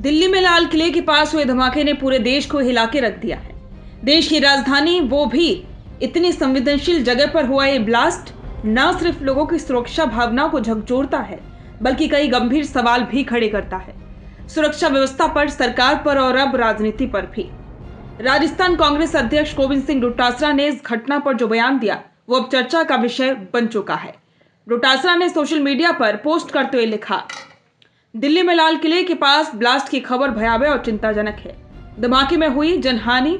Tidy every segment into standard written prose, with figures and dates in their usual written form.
दिल्ली में लाल किले के पास हुए धमाके ने पूरे देश को हिला के रख दिया है। देश की राजधानी, वो भी इतनी संवेदनशील जगह पर हुआ ये ब्लास्ट न सिर्फ लोगों की सुरक्षा भावनाओं को झकझोरता है, बल्कि कई गंभीर सवाल भी खड़े करता है। सुरक्षा व्यवस्था पर, सरकार पर और अब राजनीति पर भी। राजस्थान कांग्रेस अध्यक्ष गोविंद सिंह डोटासरा ने इस घटना पर जो बयान दिया, वो अब चर्चा का विषय बन चुका है। डोटासरा ने सोशल मीडिया पर पोस्ट करते हुए लिखा, दिल्ली में लाल किले के पास ब्लास्ट की खबर भयावह और चिंताजनक है। धमाके में हुई जनहानि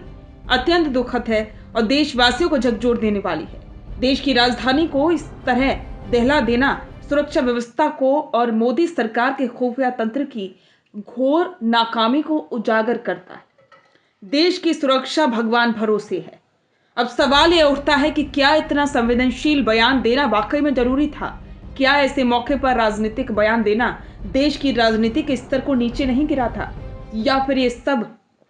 अत्यंत दुखद है और देशवासियों को झकझोर देने वाली है। देश की राजधानी को इस तरह दहला देना सुरक्षा व्यवस्था को और मोदी सरकार के खुफिया तंत्र की घोर नाकामी को उजागर करता है। देश की सुरक्षा भगवान भरोसे है। अब सवाल यह उठता है कि क्या इतना संवेदनशील बयान देना वाकई में जरूरी था? क्या ऐसे मौके पर राजनीतिक बयान देना देश की राजनीति के स्तर को नीचे नहीं गिरा था? या फिर ये सब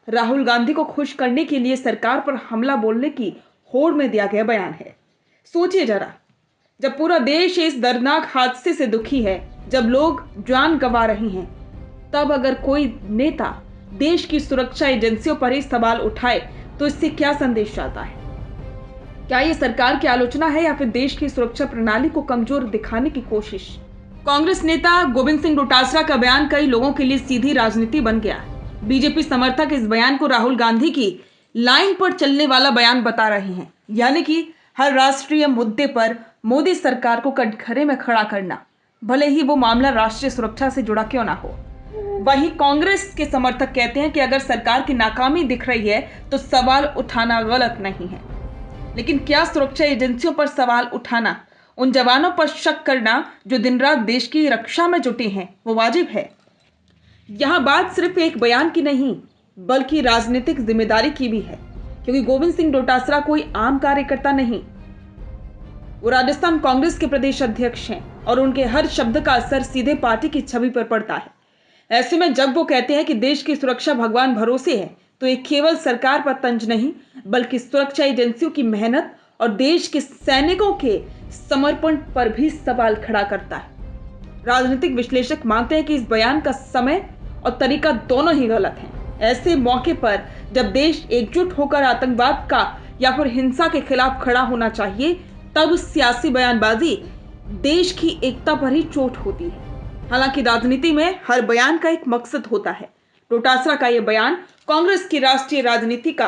राहुल गांधी को खुश करने के लिए सरकार पर हमला बोलने की होड़ में दिया गया बयान है? सोचिए जरा, जब पूरा देश इस दर्दनाक हादसे से दुखी है, जब लोग जान गंवा रहे हैं, तब अगर कोई नेता देश की सुरक्षा एजेंसियों पर ही सवाल उठाए तो इससे क्या संदेश जाता है? क्या ये सरकार की आलोचना है या फिर देश की सुरक्षा प्रणाली को कमजोर दिखाने की कोशिश? कांग्रेस नेता गोविंद सिंह डोटासरा का बयान कई लोगों के लिए सीधी राजनीति बन गया है। बीजेपी समर्थक इस बयान को राहुल गांधी की लाइन पर चलने वाला बयान बता रहे हैं, यानी कि हर राष्ट्रीय मुद्दे पर मोदी सरकार को कटघरे में खड़ा करना, भले ही वो मामला राष्ट्रीय सुरक्षा से जुड़ा क्यों ना हो। वहीं कांग्रेस के समर्थक कहते हैं कि अगर सरकार की नाकामी दिख रही है तो सवाल उठाना गलत नहीं है, लेकिन क्या सुरक्षा एजेंसियों पर सवाल उठाना, उन जवानों पर शक करना जो दिन रात देश की रक्षा में जुटे हैं, वो वाजिब है? यहां बात सिर्फ एक बयान की नहीं, बल्कि राजनीतिक जिम्मेदारी की भी है, क्योंकि गोविंद सिंह डोटासरा कोई आम कार्यकर्ता नहीं, वो राजस्थान कांग्रेस के प्रदेश अध्यक्ष हैं और उनके हर शब्द का असर सीधे पार्टी की छवि पर पड़ता है। ऐसे में जब वो कहते हैं कि देश की सुरक्षा भगवान भरोसे है, तो ये केवल सरकार पर तंज नहीं, बल्कि सुरक्षा एजेंसियों की मेहनत और देश के सैनिकों के समर्पण पर भी सवाल खड़ा करता है। राजनीतिक विश्लेषक मानते हैं कि इस बयान का समय और तरीका दोनों ही गलत हैं। ऐसे मौके पर जब देश एकजुट होकर आतंकवाद का या फिर हिंसा के खिलाफ खड़ा होना चाहिए, तब सियासी बयानबाजी देश की एकता पर ही चोट होती है। हालांकि राजनीति में हर बयान का एक मकसद होता है। डोटासरा का यह बयान कांग्रेस की राष्ट्रीय राजनीति का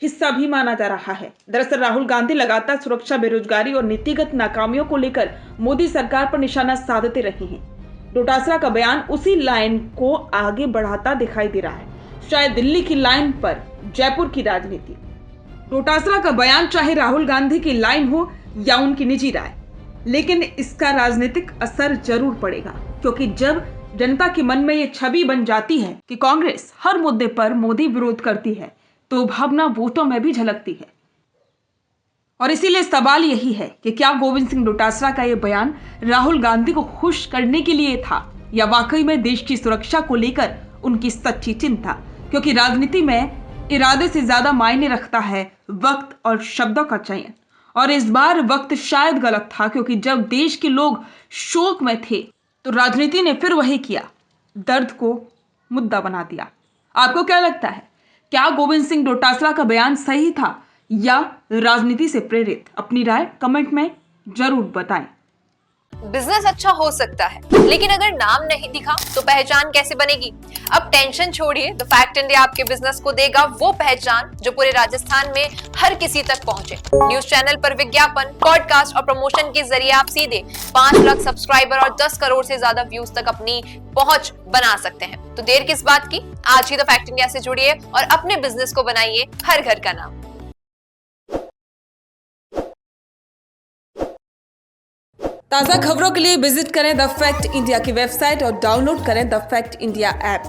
हिस्सा भी माना जा रहा है। दरअसल राहुल गांधी लगातार सुरक्षा, बेरोजगारी और नीतिगत नाकामियों को लेकर मोदी सरकार पर निशाना साधते रहे हैं। डोटासरा का बयान उसी लाइन को आगे बढ़ाता दिखाई दे रहा है, शायद दिल्ली की लाइन पर जयपुर की राजनीति। डोटासरा का बयान चाहे राहुल गांधी की लाइन हो या उनकी निजी राय, लेकिन इसका राजनीतिक असर जरूर पड़ेगा, क्योंकि जब जनता के मन में ये छवि बन जाती है कि कांग्रेस हर मुद्दे पर मोदी विरोध करती है, तो भावना वोटों में भी झलकती है। और इसीलिए सवाल यही है कि क्या गोविंद सिंह डोटासरा का यह बयान राहुल गांधी को खुश करने के लिए था, या वाकई में देश की सुरक्षा को लेकर उनकी सच्ची चिंता? क्योंकि राजनीति में इरादे से ज्यादा मायने रखता है वक्त और शब्दों का चयन। और इस बार वक्त शायद गलत था, क्योंकि जब देश के लोग शोक में थे तो राजनीति ने फिर वही किया, दर्द को मुद्दा बना दिया। आपको क्या लगता है, क्या गोविंद सिंह डोटासरा का बयान सही था या राजनीति से प्रेरित? अपनी राय कमेंट में जरूर बताएं। बिजनेस अच्छा हो सकता है, लेकिन अगर नाम नहीं दिखा तो पहचान कैसे बनेगी? अब टेंशन छोड़िए, द फैक्ट इंडिया आपके बिजनेस को देगा वो पहचान जो पूरे राजस्थान में हर किसी तक पहुंचे। न्यूज चैनल पर विज्ञापन, पॉडकास्ट और प्रमोशन के जरिए आप सीधे 5 लाख सब्सक्राइबर और 10 करोड़ से ज्यादा व्यूज तक अपनी पहुंच बना सकते हैं। तो देर किस बात की, आज ही द फैक्ट इंडिया से जुड़िए और अपने बिजनेस को बनाइए हर घर का नाम। ताज़ा खबरों के लिए विजिट करें द फैक्ट इंडिया की वेबसाइट और डाउनलोड करें द फैक्ट इंडिया ऐप।